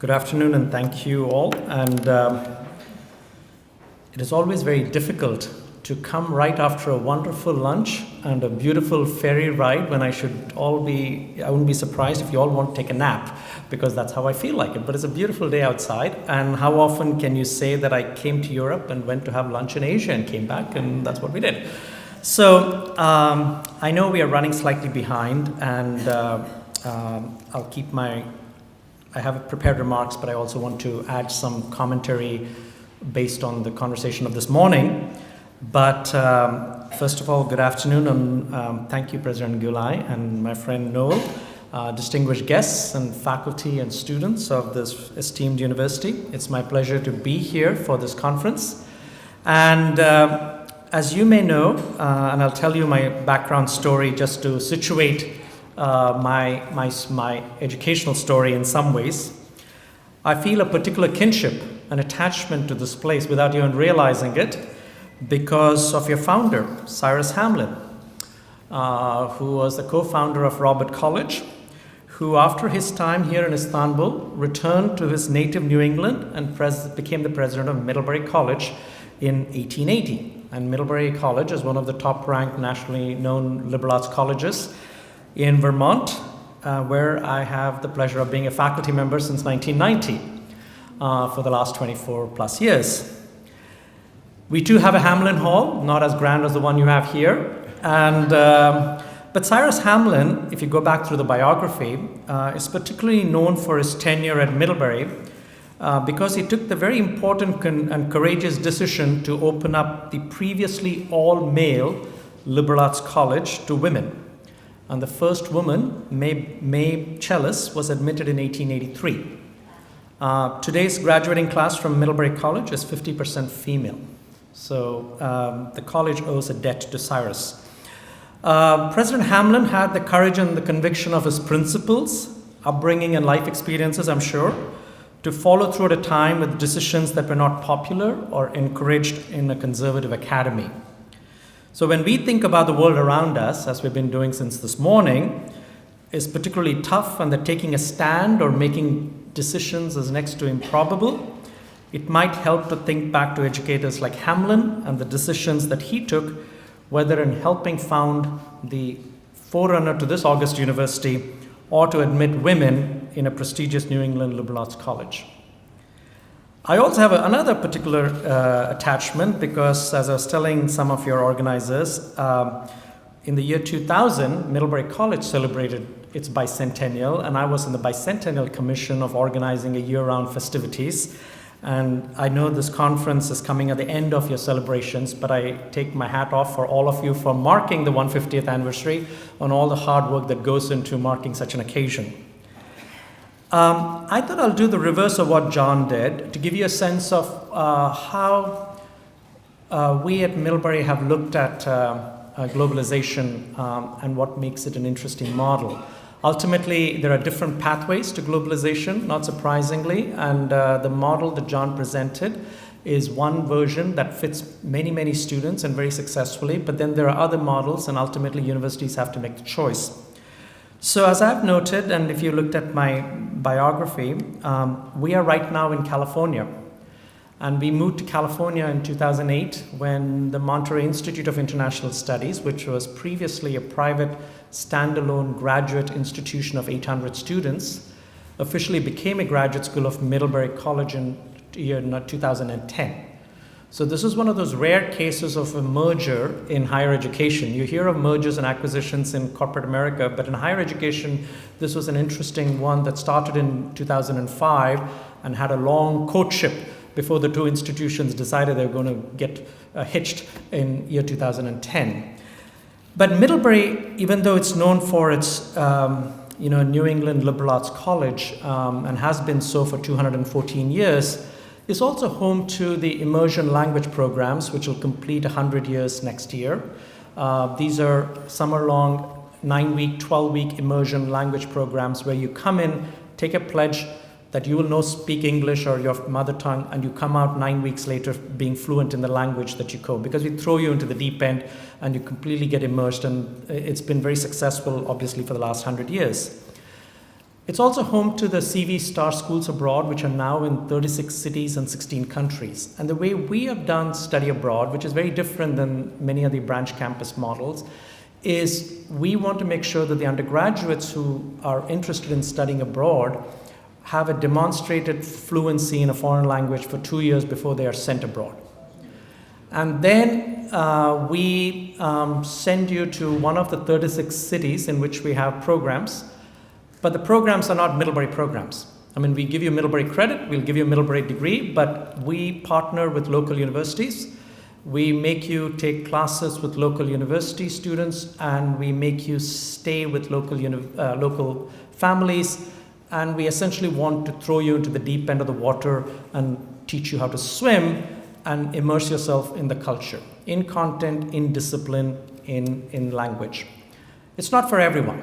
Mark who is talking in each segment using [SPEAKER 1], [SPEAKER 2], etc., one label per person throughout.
[SPEAKER 1] Good afternoon and thank you all. And it is always very difficult to come right after a wonderful lunch and a beautiful ferry ride when I wouldn't be surprised if you all want to take a nap, because that's how I feel like it. But it's a beautiful day outside, and how often can you say that I came to Europe and went to have lunch in Asia and came back, and that's what we did. So I know we are running slightly behind, and I have prepared remarks, but I also want to add some commentary based on the conversation of this morning. But first of all, good afternoon, and thank you, President Gulai and my friend Noel, distinguished guests and faculty and students of this esteemed university. It's my pleasure to be here for this conference. And as you may know, and I'll tell you my background story just to situate my educational story in some ways. I feel a particular kinship, an attachment to this place without even realizing it, because of your founder, Cyrus Hamlin, who was the co-founder of Robert College, who after his time here in Istanbul returned to his native New England and became the president of Middlebury College in 1880. And Middlebury College is one of the top-ranked nationally known liberal arts colleges in Vermont, where I have the pleasure of being a faculty member since 1990 for the last 24 plus years. We too have a Hamlin Hall, not as grand as the one you have here. But Cyrus Hamlin, if you go back through the biography, is particularly known for his tenure at Middlebury because he took the very important and courageous decision to open up the previously all-male liberal arts college to women. And the first woman, May Chellis, was admitted in 1883. Today's graduating class from Middlebury College is 50% female. So the college owes a debt to Cyrus. President Hamlin had the courage and the conviction of his principles, upbringing and life experiences, I'm sure, to follow through at a time with decisions that were not popular or encouraged in a conservative academy. So when we think about the world around us, as we've been doing since this morning, is particularly tough, and that taking a stand or making decisions is next to improbable, it might help to think back to educators like Hamlin and the decisions that he took, whether in helping found the forerunner to this august university or to admit women in a prestigious New England liberal arts college. I also have another particular attachment because, as I was telling some of your organizers, in the year 2000, Middlebury College celebrated its bicentennial, and I was in the bicentennial commission of organizing a year-round festivities. And I know this conference is coming at the end of your celebrations, but I take my hat off for all of you for marking the 150th anniversary on all the hard work that goes into marking such an occasion. I thought I'll do the reverse of what John did to give you a sense of how we at Middlebury have looked at globalization and what makes it an interesting model. Ultimately, there are different pathways to globalization, not surprisingly, and the model that John presented is one version that fits many, many students and very successfully, but then there are other models, and ultimately universities have to make the choice. So as I've noted, and if you looked at my biography, we are right now in California. And we moved to California in 2008 when the Monterey Institute of International Studies, which was previously a private standalone graduate institution of 800 students, officially became a graduate school of Middlebury College in year 2010. So this is one of those rare cases of a merger in higher education. You hear of mergers and acquisitions in corporate America, but in higher education, this was an interesting one that started in 2005 and had a long courtship before the two institutions decided they were going to get hitched in year 2010. But Middlebury, even though it's known for its New England Liberal Arts College and has been so for 214 years, is also home to the immersion language programs, which will complete 100 years next year. These are summer-long, 9-week, 12-week immersion language programs where you come in, take a pledge that you will speak English or your mother tongue, and you come out 9 weeks later being fluent in the language that you code, because we throw you into the deep end and you completely get immersed, and it's been very successful, obviously, for the last 100 years. It's also home to the CV Star Schools Abroad, which are now in 36 cities and 16 countries. And the way we have done study abroad, which is very different than many of the branch campus models, is we want to make sure that the undergraduates who are interested in studying abroad have a demonstrated fluency in a foreign language for 2 years before they are sent abroad. And then we send you to one of the 36 cities in which we have programs. But the programs are not Middlebury programs. I mean, we give you Middlebury credit, we'll give you a Middlebury degree, but we partner with local universities. We make you take classes with local university students, and we make you stay with local families. And we essentially want to throw you into the deep end of the water and teach you how to swim and immerse yourself in the culture, in content, in discipline, in language. It's not for everyone.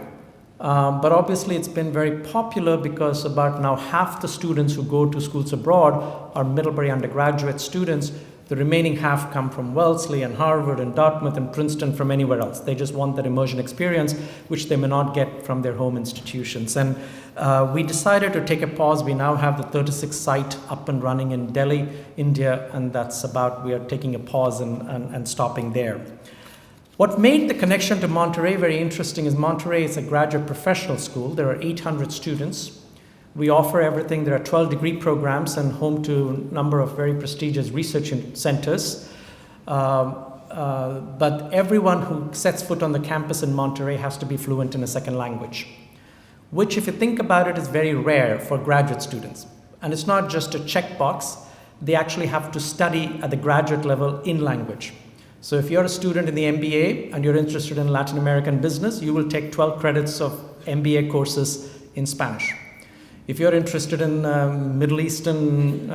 [SPEAKER 1] But obviously it's been very popular because about now half the students who go to schools abroad are Middlebury undergraduate students. The remaining half come from Wellesley and Harvard and Dartmouth and Princeton, from anywhere else. They just want that immersion experience, which they may not get from their home institutions. And we decided to take a pause. We now have the 36th site up and running in Delhi, India, and we are taking a pause and stopping there. What made the connection to Monterey very interesting is Monterey is a graduate professional school. There are 800 students. We offer everything. There are 12 degree programs and home to a number of very prestigious research centers. But everyone who sets foot on the campus in Monterey has to be fluent in a second language, which, if you think about it, is very rare for graduate students. And it's not just a checkbox. They actually have to study at the graduate level in language. So if you're a student in the MBA and you're interested in Latin American business, you will take 12 credits of MBA courses in Spanish. If you're interested in Middle Eastern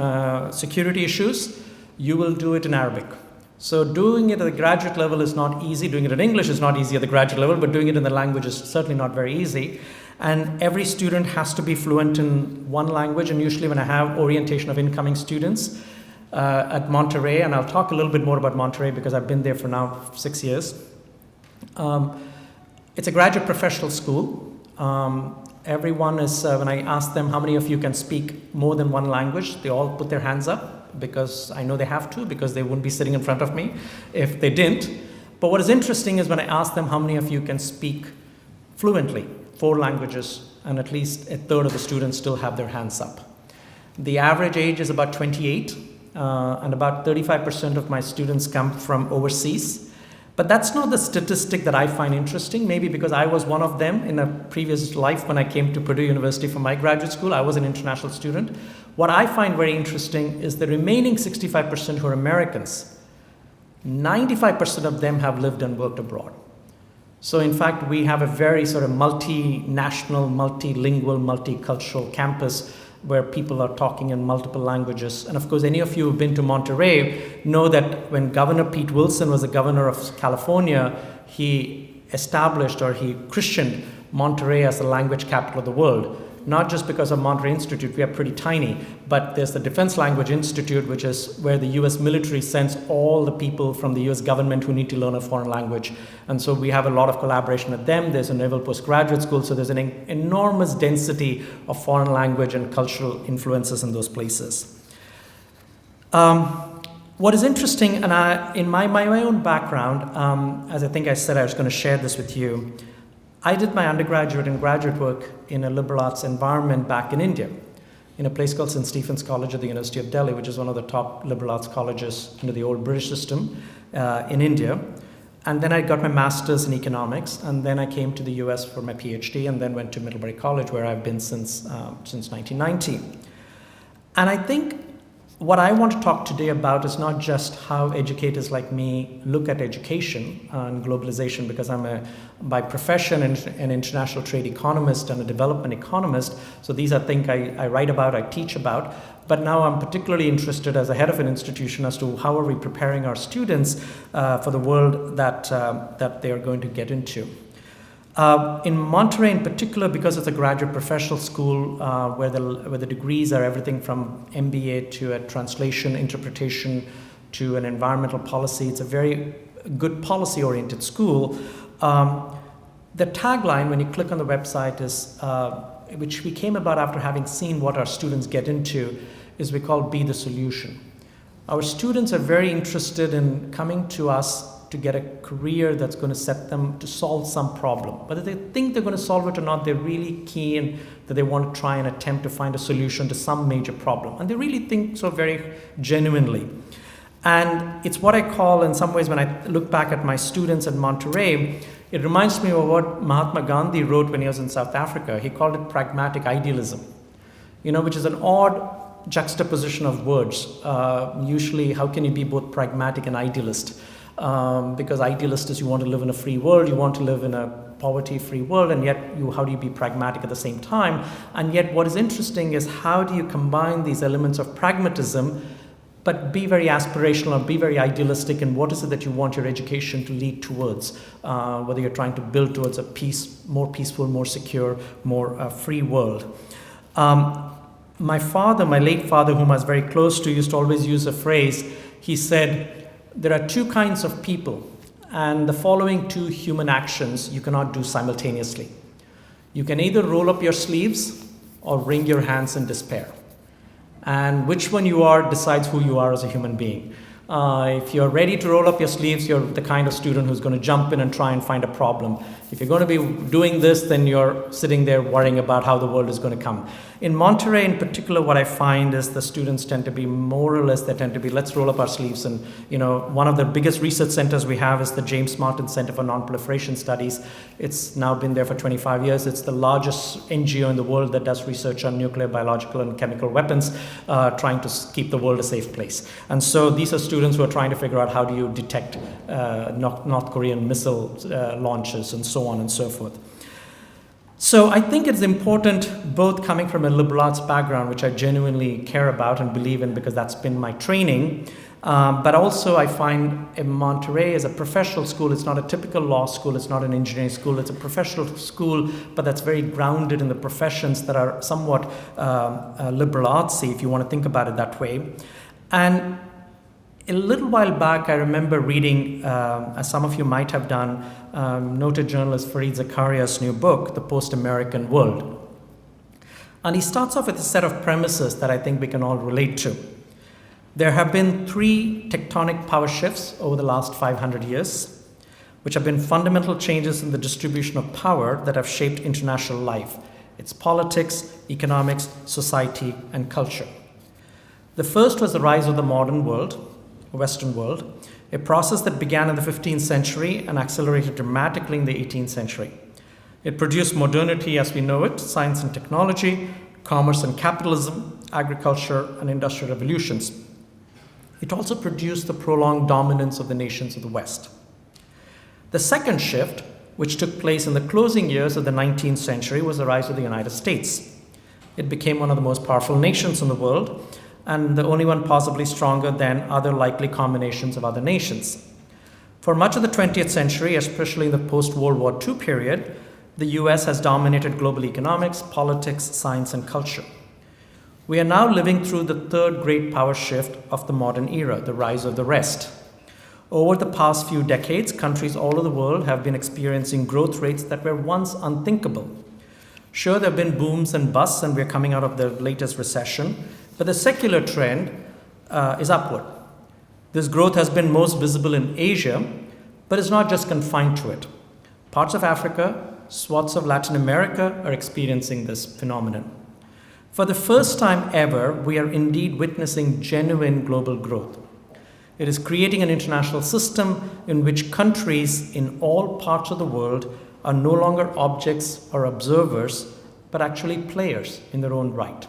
[SPEAKER 1] security issues, you will do it in Arabic. So doing it at the graduate level is not easy. Doing it in English is not easy at the graduate level, but doing it in the language is certainly not very easy. And every student has to be fluent in one language. And usually when I have orientation of incoming students, at Monterey, and I'll talk a little bit more about Monterey because I've been there for now 6 years. It's a graduate professional school. Everyone is, when I ask them how many of you can speak more than one language, they all put their hands up because I know they have to, because they wouldn't be sitting in front of me if they didn't. But what is interesting is when I ask them how many of you can speak fluently, 4 languages, and at least a third of the students still have their hands up. The average age is about 28. And about 35% of my students come from overseas. But that's not the statistic that I find interesting, maybe because I was one of them in a previous life when I came to Purdue University for my graduate school. I was an international student. What I find very interesting is the remaining 65% who are Americans. 95% of them have lived and worked abroad. So in fact, we have a very sort of multinational, multilingual, multicultural campus where people are talking in multiple languages. And of course, any of you who've been to Monterey know that when Governor Pete Wilson was the governor of California, he established, or he christened, Monterey as the language capital of the world. Not just because of Monterey Institute, we are pretty tiny, but there's the Defense Language Institute, which is where the US military sends all the people from the US government who need to learn a foreign language. And so we have a lot of collaboration with them. There's a Naval Postgraduate School, so there's an enormous density of foreign language and cultural influences in those places. What is interesting, and in my own background, as I think I said I was going to share this with you, I did my undergraduate and graduate work in a liberal arts environment back in India, in a place called St. Stephen's College at the University of Delhi, which is one of the top liberal arts colleges under the old British system in India. And then I got my master's in economics, and then I came to the US for my PhD, and then went to Middlebury College, where I've been since 1990. And I think what I want to talk today about is not just how educators like me look at education and globalization, because I'm by profession an international trade economist and a development economist. So these are things I write about, I teach about. But now I'm particularly interested as a head of an institution as to how are we preparing our students for the world that they are going to get into. In Monterey in particular, because it's a graduate professional school where the degrees are everything from MBA to a translation interpretation to an environmental policy, it's a very good policy-oriented school. The tagline when you click on the website is which we came about after having seen what our students get into, is we call Be the Solution. Our students are very interested in coming to us to get a career that's going to set them to solve some problem. Whether they think they're going to solve it or not, they're really keen that they want to try and attempt to find a solution to some major problem. And they really think so very genuinely. And it's what I call, in some ways, when I look back at my students at Monterey, it reminds me of what Mahatma Gandhi wrote when he was in South Africa. He called it pragmatic idealism, which is an odd juxtaposition of words. Usually, how can you be both pragmatic and idealist? Because idealist is you want to live in a free world, you want to live in a poverty-free world, and yet how do you be pragmatic at the same time? And yet what is interesting is how do you combine these elements of pragmatism but be very aspirational or be very idealistic in what is it that you want your education to lead towards, whether you're trying to build towards a more peaceful, more secure, more free world. My late father, whom I was very close to, used to always use a phrase. He said, there are two kinds of people, and the following two human actions you cannot do simultaneously. You can either roll up your sleeves or wring your hands in despair. And which one you are decides who you are as a human being. If you're ready to roll up your sleeves, you're the kind of student who's going to jump in and try and find a problem. If you're going to be doing this, then you're sitting there worrying about how the world is going to come. In Monterey in particular, what I find is the students tend to be more or less, let's roll up our sleeves. And one of the biggest research centers we have is the James Martin Center for Non-Proliferation Studies. It's now been there for 25 years. It's the largest NGO in the world that does research on nuclear, biological, and chemical weapons, trying to keep the world a safe place. And so these are students who are trying to figure out how do you detect North Korean missile launches and so on and so forth. So I think it's important, both coming from a liberal arts background, which I genuinely care about and believe in because that's been my training, but also I find in Monterey as a professional school, it's not a typical law school, it's not an engineering school, it's a professional school, but that's very grounded in the professions that are somewhat liberal artsy, if you want to think about it that way. And a little while back, I remember reading, as some of you might have done, noted journalist Fareed Zakaria's new book, The Post-American World. And he starts off with a set of premises that I think we can all relate to. There have been 3 tectonic power shifts over the last 500 years, which have been fundamental changes in the distribution of power that have shaped international life, its politics, economics, society, and culture. The first was the rise of the modern world, Western world, a process that began in the 15th century and accelerated dramatically in the 18th century. It produced modernity as we know it, science and technology, commerce and capitalism, agriculture and industrial revolutions. It also produced the prolonged dominance of the nations of the West. The second shift, which took place in the closing years of the 19th century, was the rise of the United States. It became one of the most powerful nations in the world, and the only one possibly stronger than other likely combinations of other nations. For much of the 20th century, especially in the post-World War II period, the US has dominated global economics, politics, science, and culture. We are now living through the third great power shift of the modern era, the rise of the rest. Over the past few decades, countries all over the world have been experiencing growth rates that were once unthinkable. Sure, there have been booms and busts, and we're coming out of the latest recession, but the secular trend is upward. This growth has been most visible in Asia, but it's not just confined to it. Parts of Africa, swaths of Latin America are experiencing this phenomenon. For the first time ever, we are indeed witnessing genuine global growth. It is creating an international system in which countries in all parts of the world are no longer objects or observers, but actually players in their own right.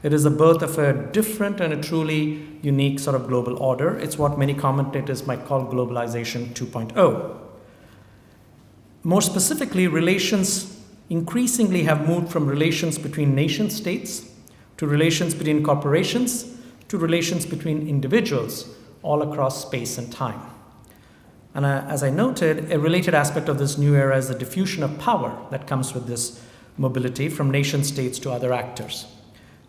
[SPEAKER 1] It is the birth of a different and a truly unique sort of global order. It's what many commentators might call globalization 2.0. More specifically, relations increasingly have moved from relations between nation states to relations between corporations to relations between individuals all across space and time. And as I noted, a related aspect of this new era is the diffusion of power that comes with this mobility from nation states to other actors.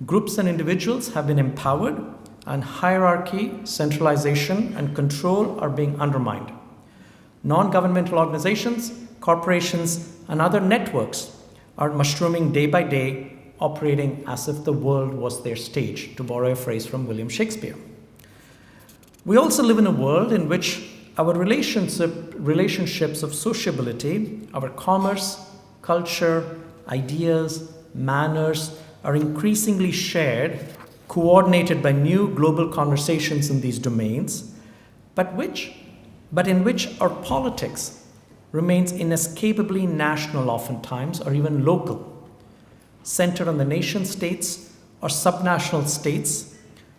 [SPEAKER 1] Groups and individuals have been empowered, and hierarchy, centralization, and control are being undermined. Non-governmental organizations, corporations, and other networks are mushrooming day by day, operating as if the world was their stage, to borrow a phrase from William Shakespeare. We also live in a world in which our relationships of sociability, our commerce, culture, ideas, manners are increasingly shared, coordinated by new global conversations in these domains, but in which our politics remains inescapably national oftentimes, or even local, centered on the nation states or subnational states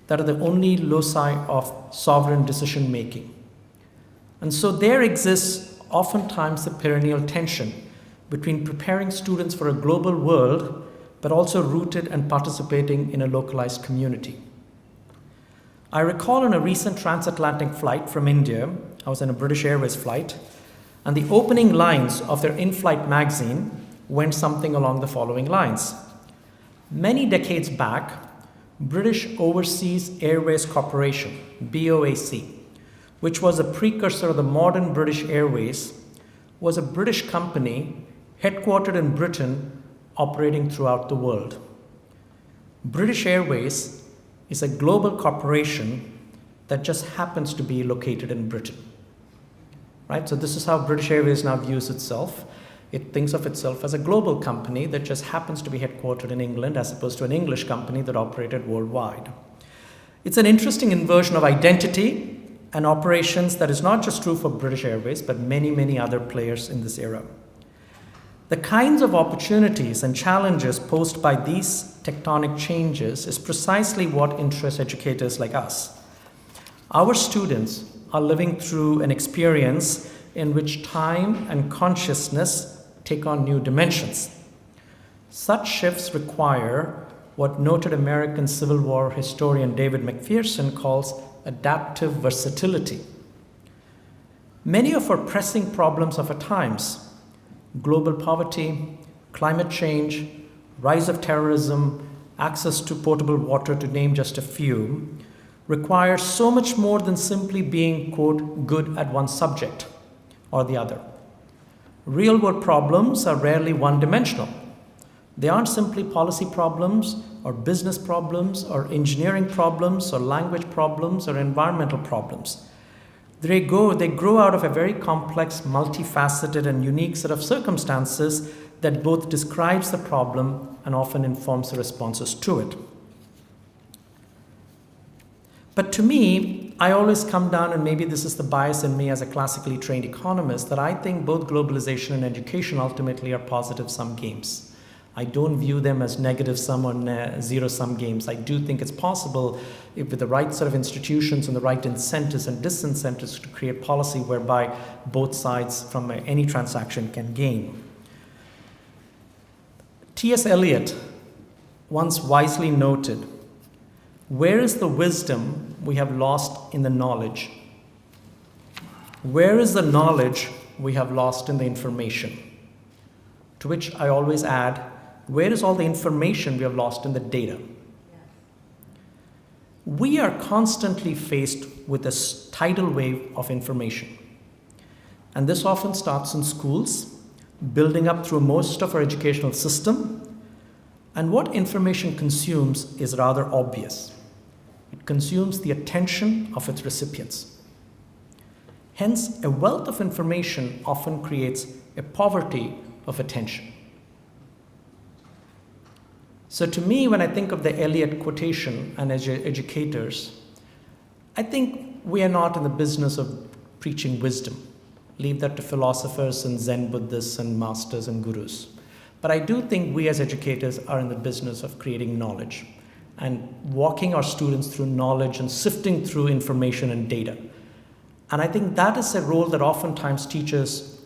[SPEAKER 1] that are the only loci of sovereign decision making. And so there exists oftentimes a perennial tension between preparing students for a global world, but also rooted and participating in a localized community. I recall on a recent transatlantic flight from India, I was in a British Airways flight, and the opening lines of their in-flight magazine went something along the following lines. Many decades back, British Overseas Airways Corporation, BOAC, which was a precursor of the modern British Airways, was a British company headquartered in Britain, operating throughout the world. British Airways is a global corporation that just happens to be located in Britain. Right? So this is how British Airways now views itself. It thinks of itself as a global company that just happens to be headquartered in England, as opposed to an English company that operated worldwide. It's an interesting inversion of identity and operations that is not just true for British Airways, but many, many other players in this era. The kinds of opportunities and challenges posed by these tectonic changes is precisely what interests educators like us. Our students are living through an experience in which time and consciousness take on new dimensions. Such shifts require what noted American Civil War historian David McPherson calls adaptive versatility. Many of our pressing problems of our times, global poverty, climate change, rise of terrorism, access to potable water, to name just a few, require so much more than simply being, quote, good at one subject or the other. Real-world problems are rarely one-dimensional. They aren't simply policy problems or business problems or engineering problems or language problems or environmental problems. They grow out of a very complex, multifaceted, and unique set of circumstances that both describes the problem and often informs the responses to it. But to me, I always come down, and maybe this is the bias in me as a classically trained economist, that I think both globalization and education ultimately are positive-sum games. I don't view them as negative-sum or zero-sum games. I do think it's possible, if with the right sort of institutions and the right incentives and disincentives, to create policy whereby both sides from any transaction can gain. T.S. Eliot once wisely noted, "Where is the wisdom we have lost in the knowledge? Where is the knowledge we have lost in the information?" To which I always add, where is all the information we have lost in the data? We are constantly faced with this tidal wave of information. And this often starts in schools, building up through most of our educational system. And what information consumes is rather obvious. It consumes the attention of its recipients. Hence, a wealth of information often creates a poverty of attention. So to me, when I think of the Eliot quotation and as educators, I think we are not in the business of preaching wisdom. Leave that to philosophers and Zen Buddhists and masters and gurus. But I do think we as educators are in the business of creating knowledge and walking our students through knowledge and sifting through information and data. And I think that is a role that oftentimes teachers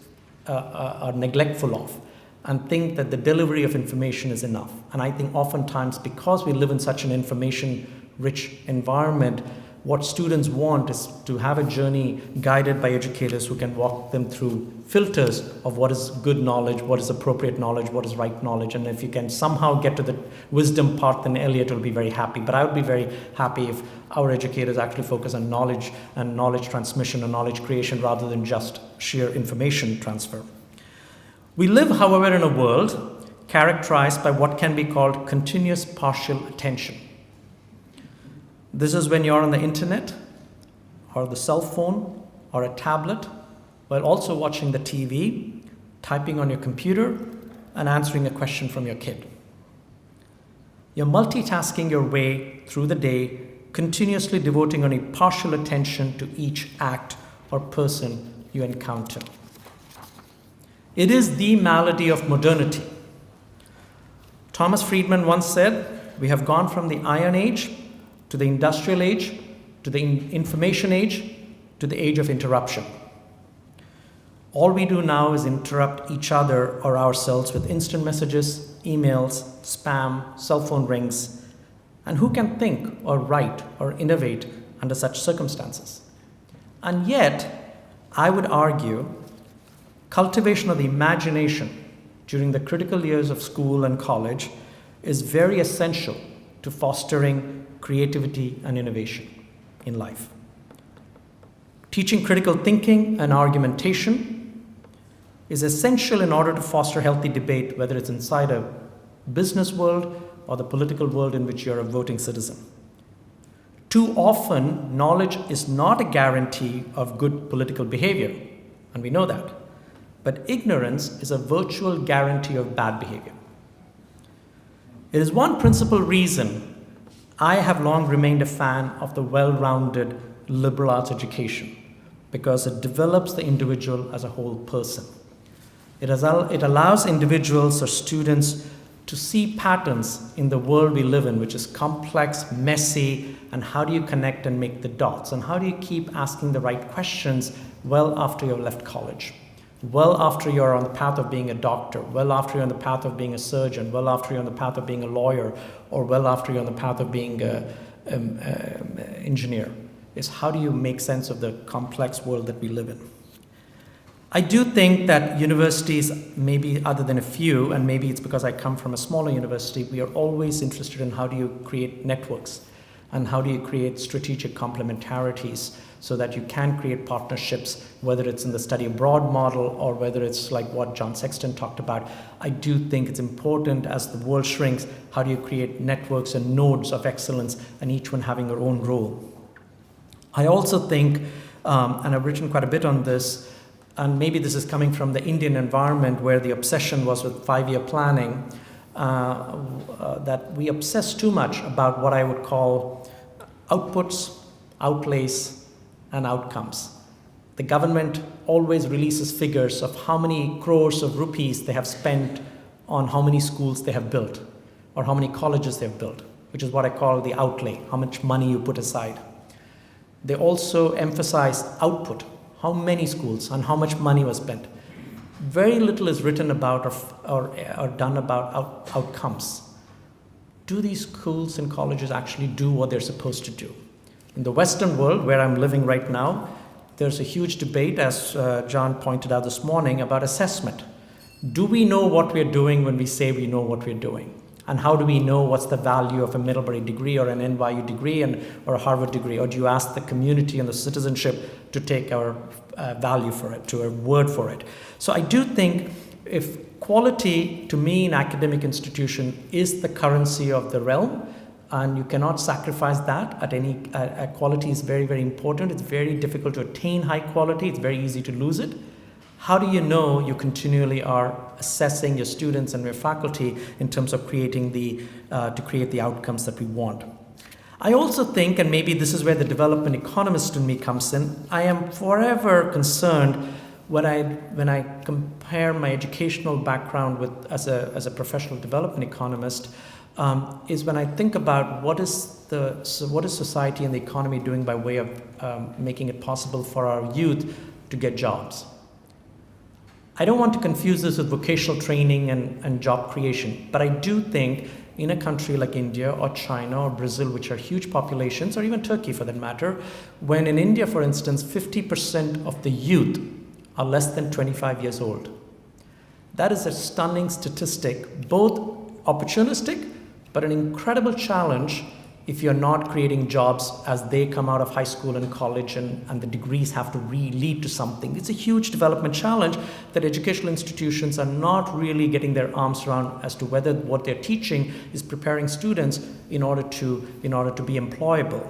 [SPEAKER 1] are neglectful of, and think that the delivery of information is enough. And I think oftentimes, because we live in such an information-rich environment, what students want is to have a journey guided by educators who can walk them through filters of what is good knowledge, what is appropriate knowledge, what is right knowledge. And if you can somehow get to the wisdom part, then Eliot will be very happy. But I would be very happy if our educators actually focus on knowledge and knowledge transmission and knowledge creation rather than just sheer information transfer. We live, however, in a world characterized by what can be called continuous partial attention. This is when you're on the internet or the cell phone or a tablet while also watching the TV, typing on your computer, and answering a question from your kid. You're multitasking your way through the day, continuously devoting only partial attention to each act or person you encounter. It is the malady of modernity. Thomas Friedman once said, "We have gone from the Iron Age to the Industrial Age to the Information Age to the Age of Interruption." All we do now is interrupt each other or ourselves with instant messages, emails, spam, cell phone rings. And who can think or write or innovate under such circumstances? And yet, I would argue, cultivation of the imagination during the critical years of school and college is very essential to fostering creativity and innovation in life. Teaching critical thinking and argumentation is essential in order to foster healthy debate, whether it's inside a business world or the political world in which you're a voting citizen. Too often, knowledge is not a guarantee of good political behavior, and we know that. But ignorance is a virtual guarantee of bad behavior. It is one principal reason I have long remained a fan of the well-rounded liberal arts education, because it develops the individual as a whole person. It allows individuals or students to see patterns in the world we live in, which is complex, messy, and how do you connect and make the dots? And how do you keep asking the right questions well after you've left college? Well after you're on the path of being a doctor, well after you're on the path of being a surgeon, well after you're on the path of being a lawyer, or well after you're on the path of being an engineer, is how do you make sense of the complex world that we live in? I do think that universities, maybe other than a few, and maybe it's because I come from a smaller university, we are always interested in how do you create networks and how do you create strategic complementarities so that you can create partnerships, whether it's in the study abroad model or whether it's like what John Sexton talked about. I do think it's important as the world shrinks, how do you create networks and nodes of excellence and each one having their own role. I also think, and I've written quite a bit on this, and maybe this is coming from the Indian environment where the obsession was with 5-year planning, that we obsess too much about what I would call outputs, outlays, and outcomes. The government always releases figures of how many crores of rupees they have spent on how many schools they have built or how many colleges they have built, which is what I call the outlay, how much money you put aside. They also emphasize output, how many schools and how much money was spent. Very little is written about or done about outcomes. Do these schools and colleges actually do what they're supposed to do? In the Western world, where I'm living right now, there's a huge debate, as John pointed out this morning, about assessment. Do we know what we're doing when we say we know what we're doing? And how do we know what's the value of a Middlebury degree or an NYU degree or a Harvard degree? Or do you ask the community and the citizenship to take our value for it, to a word for it? So I do think if quality, to me, in academic institution is the currency of the realm, and you cannot sacrifice that at any, quality is very, very important. It's very difficult to attain high quality. It's very easy to lose it. How do you know you continually are assessing your students and your faculty in terms of creating to create the outcomes that we want? I also think, and maybe this is where the development economist in me comes in, I am forever concerned when I compare my educational background with as a professional development economist, is when I think about what is society and the economy doing by way of making it possible for our youth to get jobs. I don't want to confuse this with vocational training and job creation, but I do think in a country like India or China or Brazil, which are huge populations, or even Turkey for that matter, when in India, for instance, 50% of the youth are less than 25 years old. That is a stunning statistic, both opportunistic, but an incredible challenge if you're not creating jobs as they come out of high school and college and the degrees have to lead to something. It's a huge development challenge that educational institutions are not really getting their arms around as to whether what they're teaching is preparing students in order to be employable.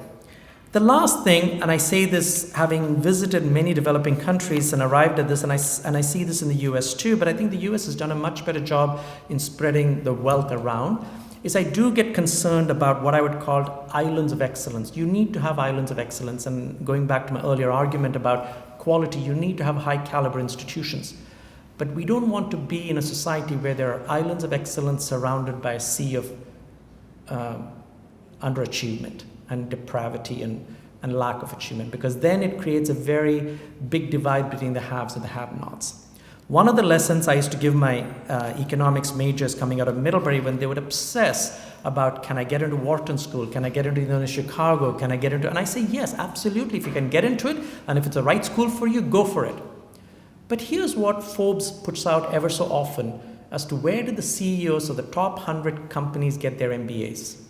[SPEAKER 1] The last thing, and I say this having visited many developing countries and arrived at this, and I see this in the US too, but I think the US has done a much better job in spreading the wealth around, is I do get concerned about what I would call islands of excellence. You need to have islands of excellence, and going back to my earlier argument about quality, you need to have high caliber institutions. But we don't want to be in a society where there are islands of excellence surrounded by a sea of underachievement and depravity and lack of achievement, because then it creates a very big divide between the haves and the have-nots. One of the lessons I used to give my economics majors coming out of Middlebury, when they would obsess about, can I get into Wharton School? Can I get into the University of Chicago? Can I get into, and I say, yes, absolutely. If you can get into it, and if it's the right school for you, go for it. But here's what Forbes puts out ever so often as to where did the CEOs of the top 100 companies get their MBAs.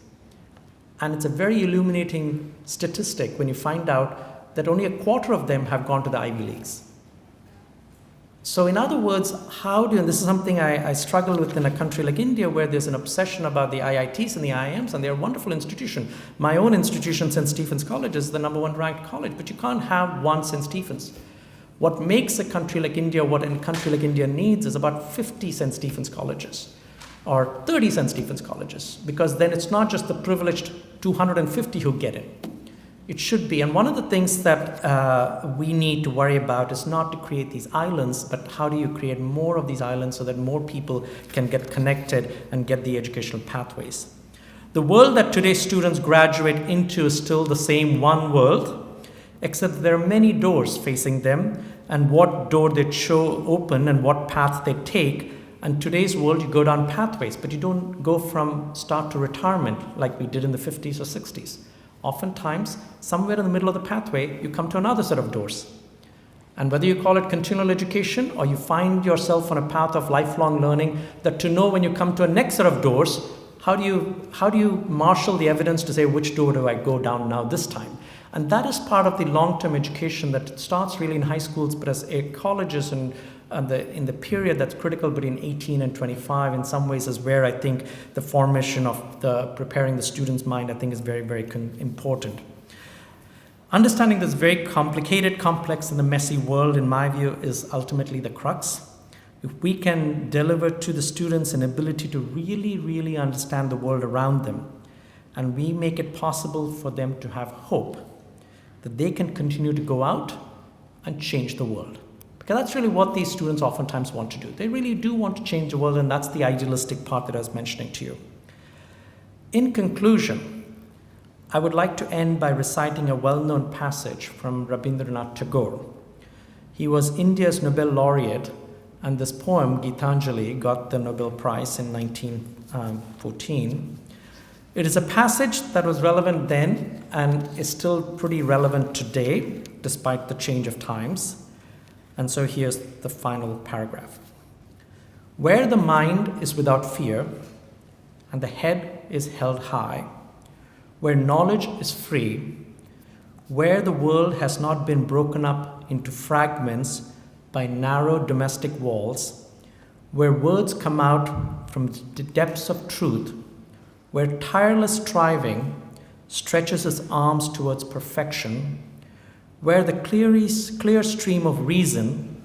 [SPEAKER 1] And it's a very illuminating statistic when you find out that only a quarter of them have gone to the Ivy Leagues. So in other words, and this is something I struggle with in a country like India, where there's an obsession about the IITs and the IIMs, and they're a wonderful institution. My own institution, St. Stephen's College, is the #1 ranked college, but you can't have one St. Stephen's. What makes a country like India, what a country like India needs, is about 50 St. Stephen's colleges or 30 St. Stephen's colleges, because then it's not just the privileged 250 who get it. It should be. And one of the things that we need to worry about is not to create these islands, but how do you create more of these islands so that more people can get connected and get the educational pathways. The world that today's students graduate into is still the same one world, except there are many doors facing them, and what door they open and what path they take. And today's world, you go down pathways, but you don't go from start to retirement like we did in the 50s or 60s. Oftentimes, somewhere in the middle of the pathway, you come to another set of doors. And whether you call it continual education or you find yourself on a path of lifelong learning, that to know when you come to a next set of doors, how do you marshal the evidence to say, which door do I go down now this time? And that is part of the long-term education that starts really in high schools, but as colleges and in the period that's critical between 18 and 25, in some ways is where I think the formation of preparing the student's mind, I think, is very, very important. Understanding this very complicated, complex, and the messy world, in my view, is ultimately the crux. If we can deliver to the students an ability to really, really understand the world around them, and we make it possible for them to have hope that they can continue to go out and change the world. Because that's really what these students oftentimes want to do. They really do want to change the world, and that's the idealistic part that I was mentioning to you. In conclusion, I would like to end by reciting a well-known passage from Rabindranath Tagore. He was India's Nobel laureate, and this poem, Gitanjali, got the Nobel Prize in 1914. It is a passage that was relevant then and is still pretty relevant today, despite the change of times. And so here's the final paragraph. Where the mind is without fear and the head is held high, where knowledge is free, where the world has not been broken up into fragments by narrow domestic walls, where words come out from the depths of truth, where tireless striving stretches its arms towards perfection, where the clear stream of reason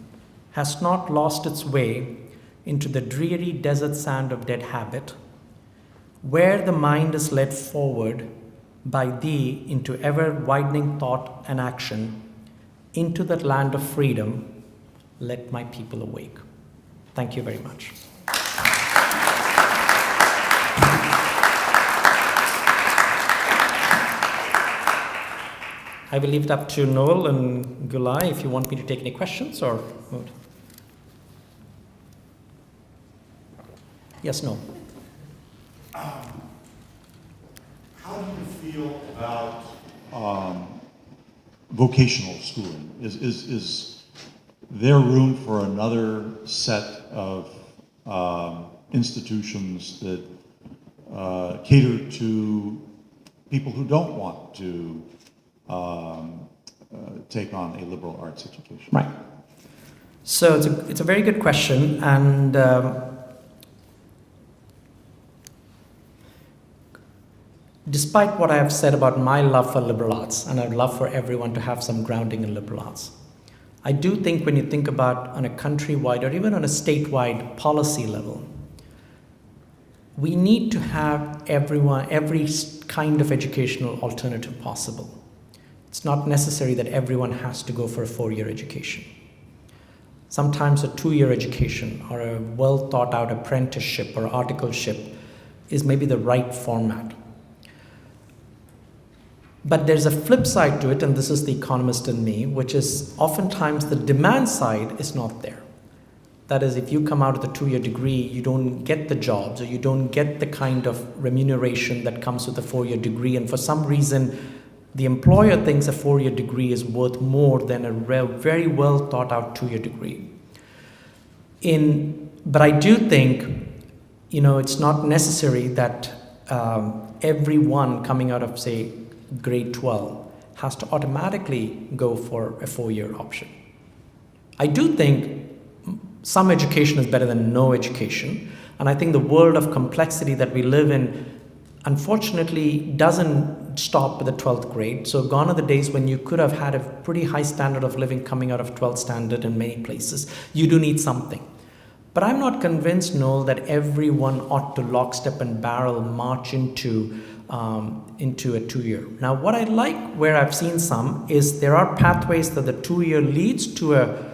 [SPEAKER 1] has not lost its way into the dreary desert sand of dead habit, where the mind is led forward by thee into ever-widening thought and action, into that land of freedom, let my people awake. Thank you very much. I will leave it up to Noel and Gulai if you want me to take any questions or move. Yes, Noel.
[SPEAKER 2] How do you feel about vocational schooling? Is there room for another set of institutions that cater to people who don't want to take on a liberal arts education?
[SPEAKER 1] Right. So it's a very good question, and despite what I have said about my love for liberal arts, and I'd love for everyone to have some grounding in liberal arts, I do think when you think about on a countrywide or even on a statewide policy level, we need to have every kind of educational alternative possible. It's not necessary that everyone has to go for a 4-year education. Sometimes a 2-year education or a well thought out apprenticeship or articleship is maybe the right format. But there's a flip side to it, and this is the economist in me, which is oftentimes the demand side is not there. That is, if you come out with a 2-year degree, you don't get the jobs or you don't get the kind of remuneration that comes with a 4-year degree. And for some reason, the employer thinks a 4-year degree is worth more than a very well thought out 2-year degree. But I do think, it's not necessary that everyone coming out of, say, grade 12 has to automatically go for a 4-year option. I do think some education is better than no education, and I think the world of complexity that we live in unfortunately doesn't stop with the 12th grade. So gone are the days when you could have had a pretty high standard of living coming out of 12th standard in many places. You do need something. But I'm not convinced, Noel, that everyone ought to lockstep and barrel march into a 2-year. Now, what I like where I've seen some is there are pathways that the 2-year leads to a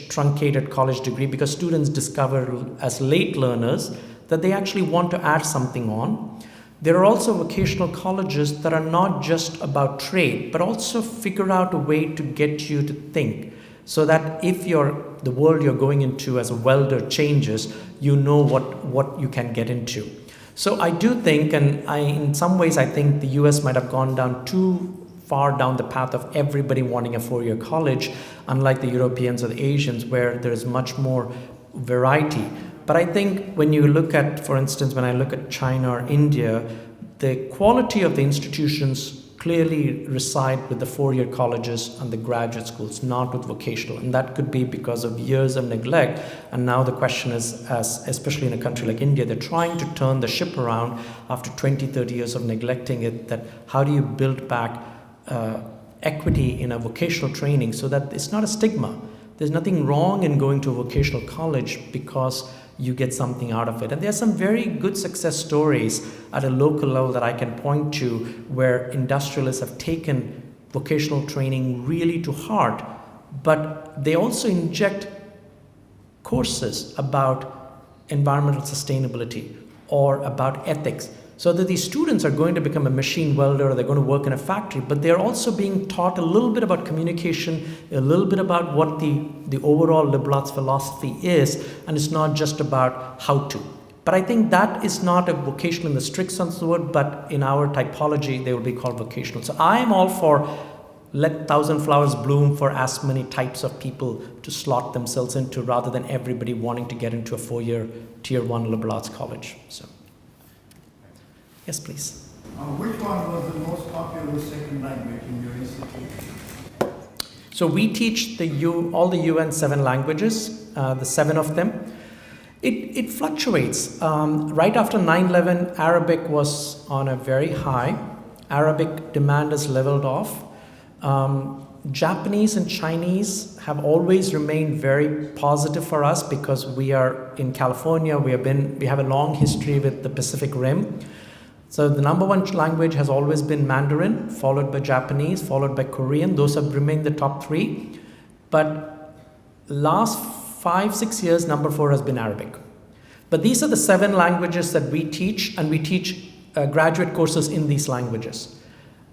[SPEAKER 1] truncated college degree, because students discover as late learners that they actually want to add something on. There are also vocational colleges that are not just about trade, but also figure out a way to get you to think, so that if the world you're going into as a welder changes, you know what you can get into. So I do think, and in some ways I think the US might have gone down too far down the path of everybody wanting a 4-year college, unlike the Europeans or the Asians, where there's much more variety. But I think when you look at, for instance, when I look at China or India, the quality of the institutions clearly reside with the 4-year colleges and the graduate schools, not with vocational. And that could be because of years of neglect. And now the question is, especially in a country like India, they're trying to turn the ship around after 20, 30 years of neglecting it, that how do you build back equity in a vocational training so that it's not a stigma. There's nothing wrong in going to a vocational college because you get something out of it. And there are some very good success stories at a local level that I can point to where industrialists have taken vocational training really to heart, but they also inject courses about environmental sustainability or about ethics, so that these students are going to become a machine welder or they're going to work in a factory, but they're also being taught a little bit about communication, a little bit about what the overall liberal arts philosophy is, and it's not just about how to. But I think that is not a vocational in the strict sense of the word, but in our typology, they will be called vocational. So I am all for let 1,000 flowers bloom for as many types of people to slot themselves into, rather than everybody wanting to get into a 4-year tier 1 liberal arts college. So. Yes, please.
[SPEAKER 3] Which one was the most popular second language in your institute?
[SPEAKER 1] So we teach all the UN 7 languages, the 7 of them. It fluctuates. Right after 9/11, Arabic was on a very high. Arabic demand has leveled off. Japanese and Chinese have always remained very positive for us because we are in California. We have a long history with the Pacific Rim. So the number one language has always been Mandarin, followed by Japanese, followed by Korean. Those have remained the top 3. But last 5-6 years, number 4 has been Arabic. But these are the 7 languages that we teach, and we teach graduate courses in these languages.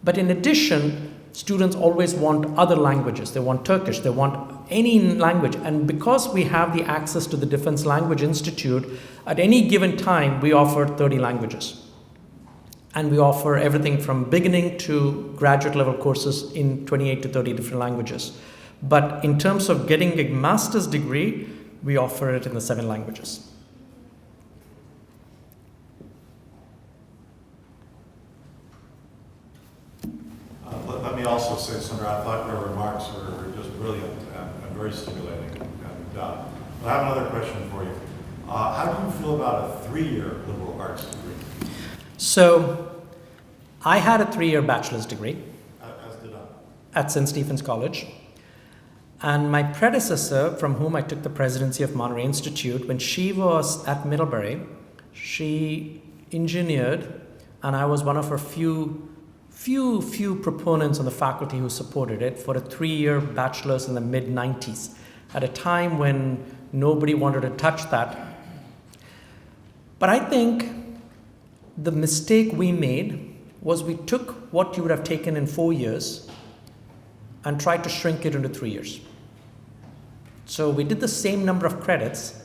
[SPEAKER 1] But in addition, students always want other languages. They want Turkish, they want any language. And because we have the access to the Defense Language Institute, at any given time, we offer 30 languages. And we offer everything from beginning to graduate level courses in 28 to 30 different languages. But in terms of getting a master's degree, we offer it in the 7 languages.
[SPEAKER 4] me also say, Sunder, I thought your remarks were just brilliant and very stimulating. And I have another question for you. How do you feel about a 3-year liberal arts degree?
[SPEAKER 1] So, I had a 3-year bachelor's degree.
[SPEAKER 4] As did I.
[SPEAKER 1] At St. Stephen's College. And my predecessor, from whom I took the presidency of Monterey Institute, when she was at Middlebury, she engineered, and I was one of her few proponents on the faculty who supported it for a 3-year bachelor's in the mid-90s, at a time when nobody wanted to touch that. But I think the mistake we made was we took what you would have taken in 4 years and tried to shrink it into 3 years. So we did the same number of credits,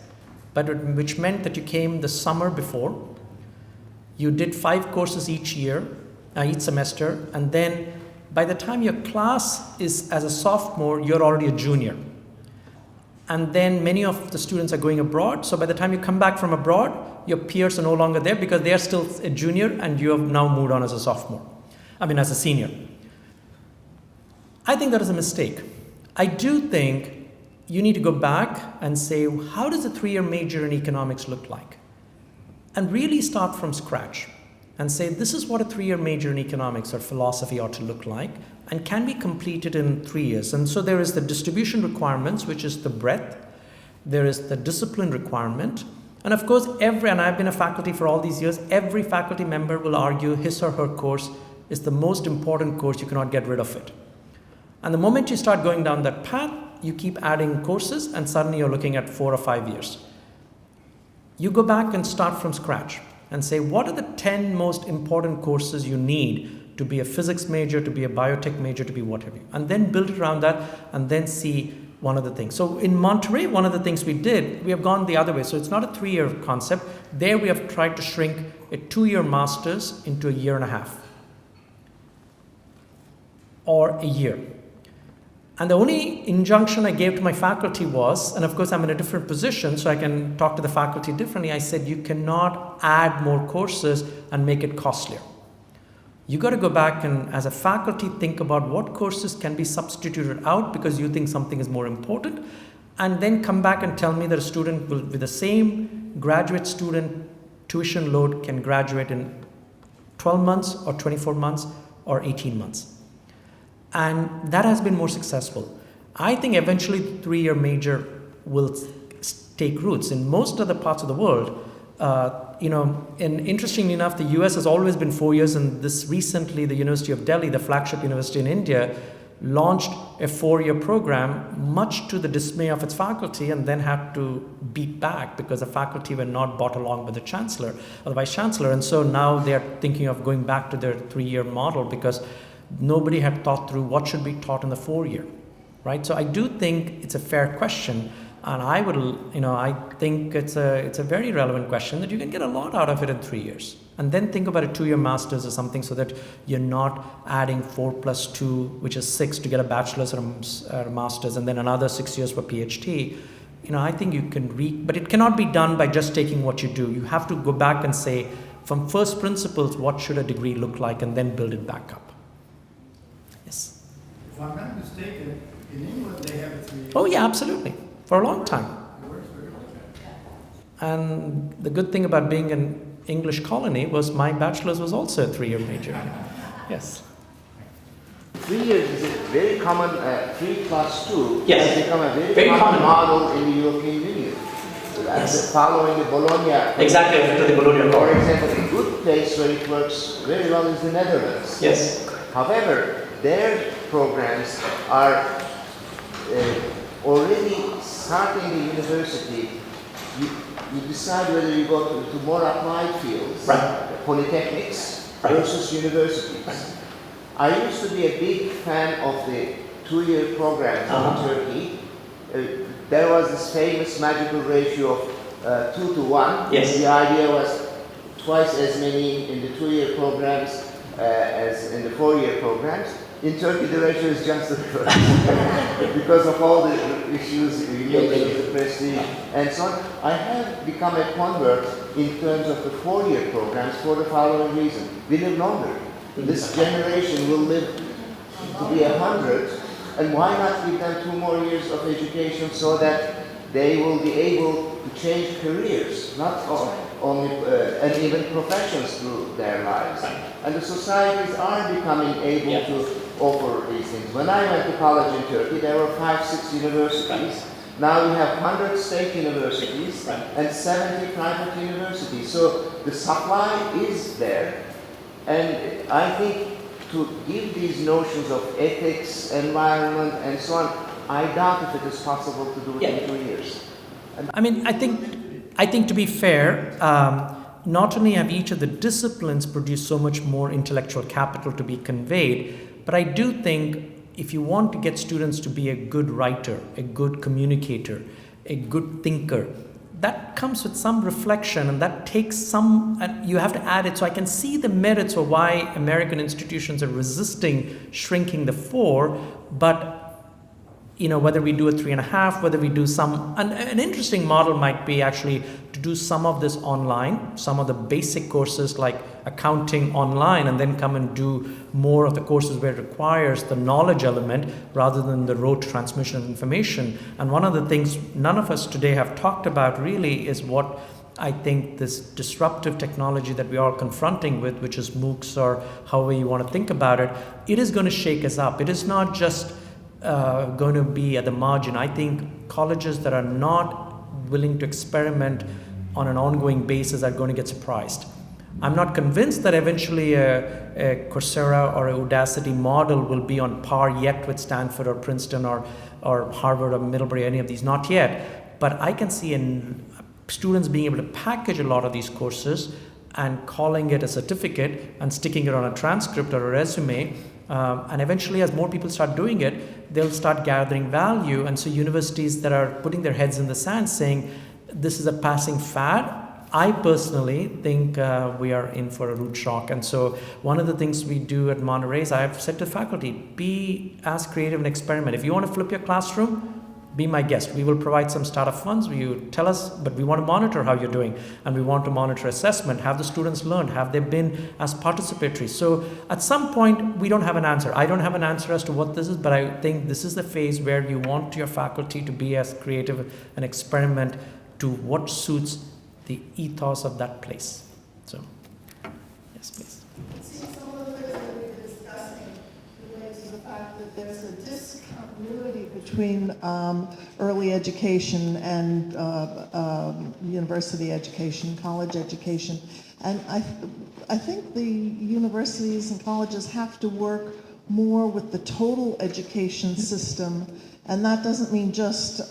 [SPEAKER 1] which meant that you came the summer before, you did 5 courses each semester, and then by the time your class is as a sophomore, you're already a junior. And then many of the students are going abroad, so by the time you come back from abroad, your peers are no longer there because they are still a junior and you have now moved on as a as a senior. I think that is a mistake. I do think you need to go back and say, how does a 3-year major in economics look like? And really start from scratch and say, this is what a 3-year major in economics or philosophy ought to look like and can be completed in 3 years. And so there is the distribution requirements, which is the breadth. There is the discipline requirement. And of course, and I've been a faculty for all these years, every faculty member will argue his or her course is the most important course, you cannot get rid of it. And the moment you start going down that path, you keep adding courses and suddenly you're looking at 4 or 5 years. You go back and start from scratch and say, what are the 10 most important courses you need to be a physics major, to be a biotech major, to be whatever, and then build it around that and then see one of the things. So in Monterey, one of the things we did, we have gone the other way. So it's not a 3-year concept. There we have tried to shrink a 2-year master's into a 1.5 years or a year. And the only injunction I gave to my faculty was, and of course I'm in a different position, so I can talk to the faculty differently. I said, you cannot add more courses and make it costlier. You got to go back and, as a faculty, think about what courses can be substituted out because you think something is more important, and then come back and tell me that a student will, with the same graduate student tuition load, can graduate in 12 months or 24 months or 18 months. And that has been more successful. I think eventually the 3-year major will take roots in most other parts of the world. And interestingly enough, the US has always been 4 years, and this recently, the University of Delhi, the flagship university in India, launched a 4-year program, much to the dismay of its faculty, and then had to beat back because the faculty were not brought along with the chancellor or the vice chancellor. And so now they're thinking of going back to their 3-year model because nobody had thought through what should be taught in the 4-year, right? So I do think it's a fair question, and I think it's a very relevant question that you can get a lot out of it in 3 years, and then think about a 2-year master's or something so that you're not adding 4 plus 2, which is 6, to get a bachelor's or a master's, and then another 6 years for PhD. I think you can but it cannot be done by just taking what you do. You have to go back and say, from first principles, what should a degree look like, and then build it back up. Yes.
[SPEAKER 3] If I'm not mistaken, in England they have a 3-year.
[SPEAKER 1] Oh yeah, absolutely. For a long time.
[SPEAKER 3] It works very well.
[SPEAKER 1] And the good thing about being an English colony was my bachelor's was also a 3-year major. Yes.
[SPEAKER 5] 3 years is a very common, 3 plus 2
[SPEAKER 1] Yes.
[SPEAKER 5] has become a very common model in the European Union.
[SPEAKER 1] Yes.
[SPEAKER 5] Following the Bologna.
[SPEAKER 1] Exactly, after the Bologna
[SPEAKER 5] For
[SPEAKER 1] Law.
[SPEAKER 5] example, a good place where it works very well is the Netherlands.
[SPEAKER 1] Yes.
[SPEAKER 5] However, their programs are already starting the university. You decide whether you go to more applied fields,
[SPEAKER 1] Right.
[SPEAKER 5] polytechnics
[SPEAKER 1] Right.
[SPEAKER 5] versus universities. I used to be a big fan of the 2-year programs in Turkey. There was this famous magical ratio of 2 to 1.
[SPEAKER 1] Yes.
[SPEAKER 5] The idea was twice as many in the 2-year programs as in the 4-year programs. In Turkey, the ratio is just the reverse because of all the issues related to the prestige and so on. I have become a convert in terms of the 4-year programs for the following reason. We live longer. This generation will live to be 100, and why not give them 2 more years of education so that they will be able to change careers, not only, and even professions through their lives. And the societies are becoming able to offer these things. When I went to college in Turkey, there were 5, 6 universities. Now we have 100 state universities and 70 private universities. So the supply is there. And I think to give these notions of ethics, environment, and so on, I doubt if it is possible to do it in 2 years.
[SPEAKER 1] I mean, I think to be fair, not only have each of the disciplines produced so much more intellectual capital to be conveyed, but I do think if you want to get students to be a good writer, a good communicator, a good thinker, that comes with some reflection, and that takes some, and you have to add it. So I can see the merits of why American institutions are resisting shrinking the 4, but whether we do a 3.5, whether we do some, an interesting model might be actually to do some of this online, some of the basic courses like accounting online, and then come and do more of the courses where it requires the knowledge element rather than the rote transmission of information. And one of the things none of us today have talked about really is what I think this disruptive technology that we are confronting with, which is MOOCs or however you want to think about it, it is going to shake us up. It is not just going to be at the margin. I think colleges that are not willing to experiment on an ongoing basis are going to get surprised. I'm not convinced that eventually a Coursera or a Udacity model will be on par yet with Stanford or Princeton or Harvard or Middlebury, any of these, not yet. But I can see students being able to package a lot of these courses and calling it a certificate and sticking it on a transcript or a resume. And eventually, as more people start doing it, they'll start gathering value. And so universities that are putting their heads in the sand saying, this is a passing fad, I personally think we are in for a root shock. And so one of the things we do at Monterey is I've said to faculty, be as creative and experiment. If you want to flip your classroom, be my guest. We will provide some startup funds. You tell us, but we want to monitor how you're doing. And we want to monitor assessment. Have the students learned? Have they been as participatory? So at some point, we don't have an answer. I don't have an answer as to what this is, but I think this is the phase where you want your faculty to be as creative and experiment to what suits the ethos of that place. So, yes, please.
[SPEAKER 6] It seems some of the things that we're discussing relate to the fact that there's a discontinuity between early education and university education, college education. And I think the universities and colleges have to work more with the total education system. And that doesn't mean just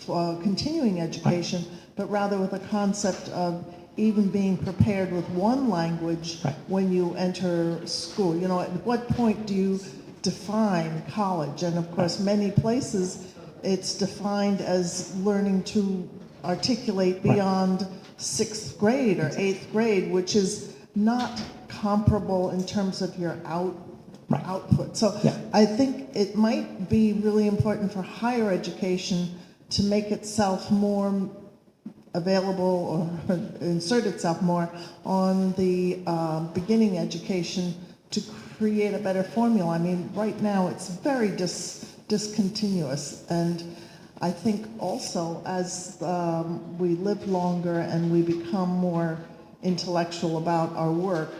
[SPEAKER 6] continuing education, but rather with a concept of even being prepared with one language when you enter school. At what point do you define college? And of course, many places it's defined as learning to articulate beyond 6th grade or 8th grade, which is not comparable in terms of your output. So I think it might be really important for higher education to make itself more available or insert itself more on the beginning education to create a better formula. I mean, right now it's very discontinuous, and I think also as we live longer and we become more intellectual about our work,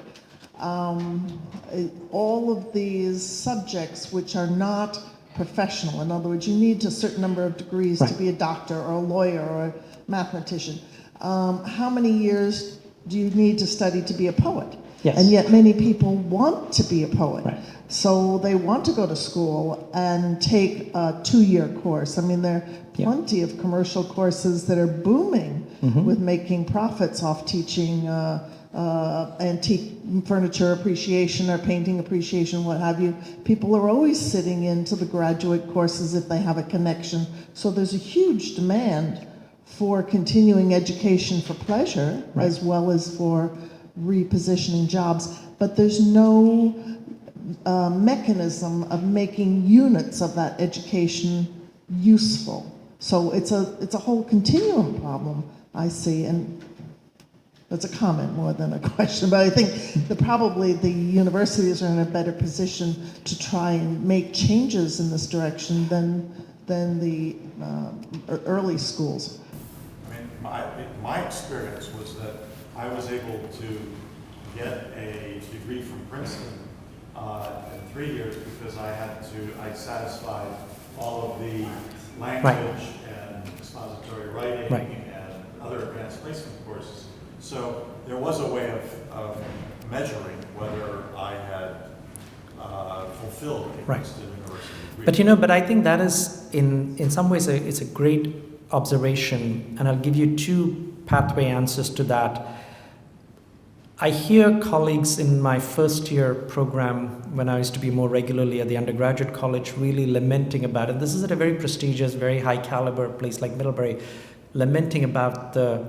[SPEAKER 6] all of these subjects which are not professional, in other words, you need a certain number of degrees to be a doctor or a lawyer or a mathematician. How many years do you need to study to be a poet?
[SPEAKER 1] Yes.
[SPEAKER 6] And yet many people want to be a poet. So they want to go to school and take a 2-year course. I mean, there are plenty of commercial courses that are booming with making profits off teaching antique furniture appreciation or painting appreciation, what have you. People are always sitting into the graduate courses if they have a connection. So there's a huge demand for continuing education for pleasure as well as for repositioning jobs. But there's no mechanism of making units of that education useful. So it's a whole continuum problem, I see. And That's a comment more than a question, but I think probably the universities are in a better position to try and make changes in this direction than the early schools.
[SPEAKER 4] I mean, my experience was that I was able to get a degree from Princeton in 3 years because I satisfied all of the language and expository writing and other advanced placement courses. So there was a way of measuring whether I had fulfilled a Princeton University degree.
[SPEAKER 1] But I think that is in some ways it's a great observation, and I'll give you two pathway answers to that. I hear colleagues in my first year program, when I used to be more regularly at the undergraduate college, really lamenting about it. This is at a very prestigious, very high caliber place like Middlebury, lamenting about the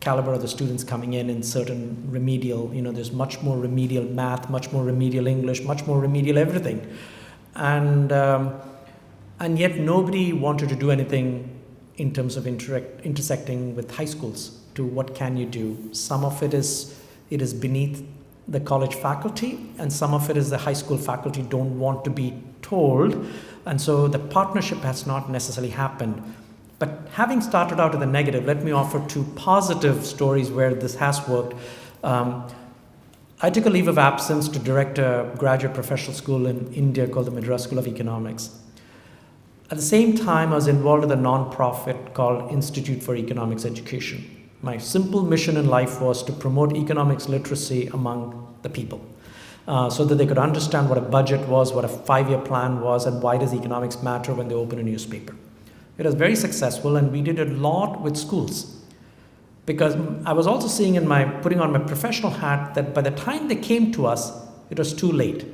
[SPEAKER 1] caliber of the students coming in certain remedial, there's much more remedial math, much more remedial English, much more remedial everything. And yet nobody wanted to do anything in terms of intersecting with high schools to what can you do. Some of it is beneath the college faculty, and some of it is the high school faculty don't want to be told, and so the partnership has not necessarily happened. But having started out with the negative, let me offer two positive stories where this has worked. I took a leave of absence to direct a graduate professional school in India called the Madras School of Economics. At the same time, I was involved with a non-profit called Institute for Economics Education. My simple mission in life was to promote economics literacy among the people, so that they could understand what a budget was, what a 5-year plan was, and why does economics matter when they open a newspaper. It was very successful, and we did a lot with schools. Because I was also seeing putting on my professional hat that by the time they came to us, it was too late.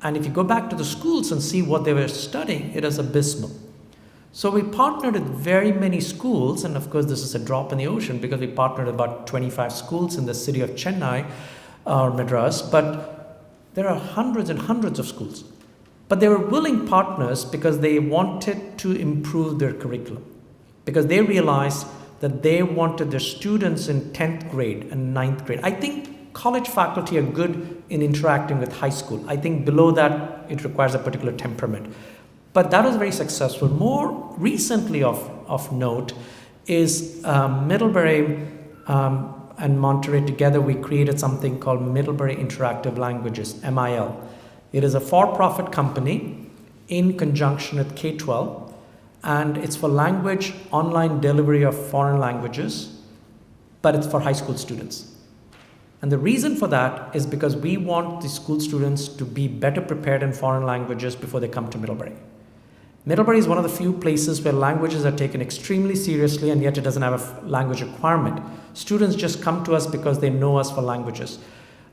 [SPEAKER 1] And if you go back to the schools and see what they were studying, it was abysmal. So we partnered with very many schools, and of course this is a drop in the ocean because we partnered about 25 schools in the city of Chennai or Madras, but there are hundreds and hundreds of schools. But they were willing partners because they wanted to improve their curriculum, because they realized that they wanted their students in 10th grade and 9th grade. I think college faculty are good in interacting with high school. I think below that, it requires a particular temperament. But that was very successful. More recently of note is Middlebury and Monterey together, we created something called Middlebury Interactive Languages, MIL. It is a for-profit company in conjunction with K-12, and it's for language online delivery of foreign languages, but it's for high school students. And the reason for that is because we want the school students to be better prepared in foreign languages before they come to Middlebury. Middlebury is one of the few places where languages are taken extremely seriously, and yet it doesn't have a language requirement. Students just come to us because they know us for languages.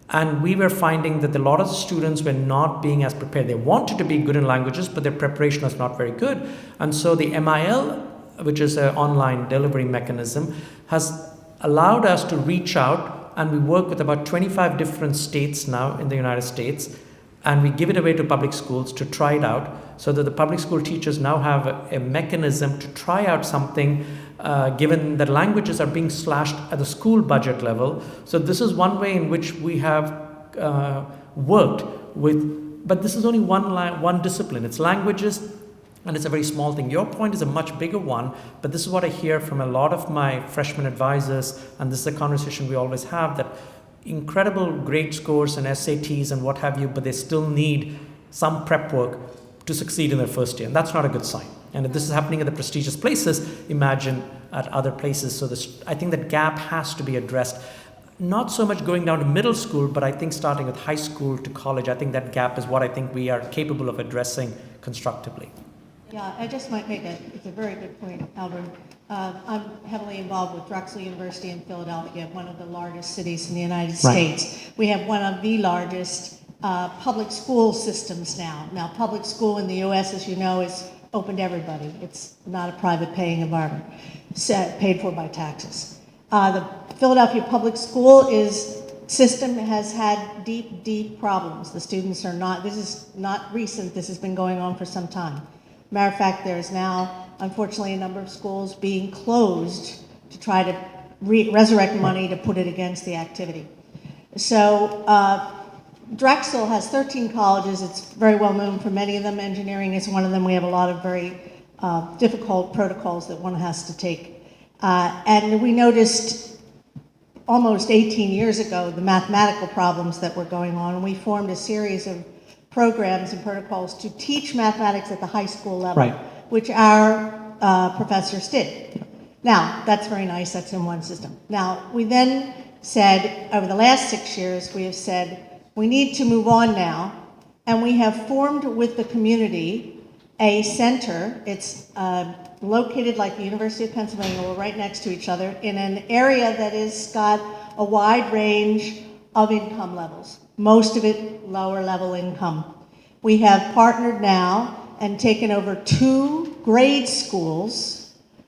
[SPEAKER 1] And we were finding that a lot of the students were not being as prepared. They wanted to be good in languages, but their preparation was not very good. And so the MIL, which is an online delivery mechanism, has allowed us to reach out, and we work with about 25 different states now in the United States, and we give it away to public schools to try it out, so that the public school teachers now have a mechanism to try out something, given that languages are being slashed at the school budget level. So this is one way in which we have worked with, but this is only one discipline. It's languages, and it's a very small thing. Your point is a much bigger one, but this is what I hear from a lot of my freshman advisors, and this is a conversation we always have, that incredible grade scores and SATs and what have you, but they still need some prep work to succeed in their first year, and that's not a good sign. And if this is happening at the prestigious places, imagine at other places. So I think that gap has to be addressed. Not so much going down to middle school, but I think starting with high school to college, I think that gap is what I think we are capable of addressing constructively.
[SPEAKER 7] Yeah, I just might make it's a very good point, Albert. I'm heavily involved with Drexel University in Philadelphia, one of the largest cities in the United States. We have one of the largest public school systems now. Now, public school in the U.S., as you know, is open to everybody. It's not a private paying environment, paid for by taxes. The Philadelphia public school system has had deep problems. The students are not, this is not recent, this has been going on for some time. Matter of fact, there's now, unfortunately, a number of schools being closed to try to resurrect money to put it against the activity. So Drexel has 13 colleges. It's very well known for many of them. Engineering is one of them. We have a lot of very difficult protocols that one has to take. And we noticed almost 18 years ago the mathematical problems that were going on. And we formed a series of programs and protocols to teach mathematics at the high school level,
[SPEAKER 1] Right.
[SPEAKER 7] which our professors did. Now, that's very nice. That's in one system. Now, we then said, over the last 6 years, we have said, we need to move on now, and we have formed with the community a center. It's located like the University of Pennsylvania, we're right next to each other, in an area that has got a wide range of income levels, most of it lower level income. We have partnered now and taken over 2 grade schools,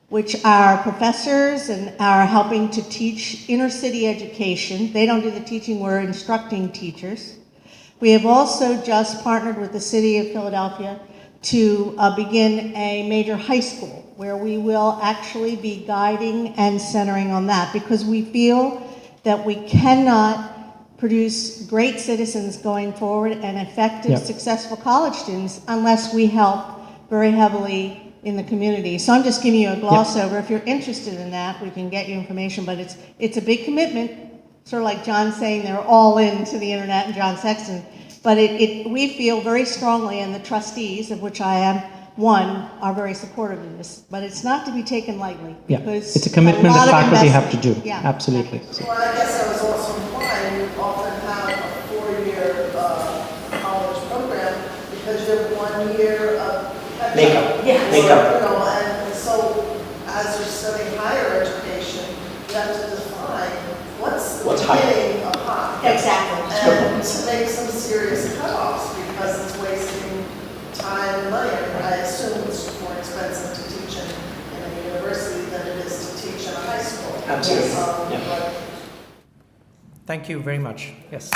[SPEAKER 7] which our professors and are helping to teach inner city education. They don't do the teaching, we're instructing teachers. We have also just partnered with the city of Philadelphia to begin a major high school where we will actually be guiding and centering on that, because we feel that we cannot produce great citizens going forward and effective,
[SPEAKER 1] Yep.
[SPEAKER 7] successful college students unless we help very heavily in the community. So I'm just giving you a gloss over. If you're interested in that, we can get you information, but it's a big commitment, sort of like John saying they're all into the internet and John Sexton. But we feel very strongly, and the trustees, of which I am one, are very supportive of this. But it's not to be taken lightly.
[SPEAKER 1] Yeah,
[SPEAKER 7] Because
[SPEAKER 1] it's a commitment
[SPEAKER 7] lot
[SPEAKER 1] that
[SPEAKER 7] of
[SPEAKER 1] faculty have to
[SPEAKER 7] investment.
[SPEAKER 1] do.
[SPEAKER 7] Yeah.
[SPEAKER 1] Absolutely. So-
[SPEAKER 6] Well, I guess I was also implying you often have a 4-year college program because you have 1 year of
[SPEAKER 1] Makeup.
[SPEAKER 6] Yeah.
[SPEAKER 1] Makeup.
[SPEAKER 6] You know, and so as you're studying higher education, you have to define what's the beginning of high.
[SPEAKER 7] Exactly.
[SPEAKER 6] And to make some serious cutoffs because it's wasting time and money. I mean, I assume it's more expensive to teach in a university than it is to teach in a high school.
[SPEAKER 1] Absolutely.
[SPEAKER 6] So,
[SPEAKER 1] Yeah.
[SPEAKER 6] but
[SPEAKER 1] Thank you very much. Yes.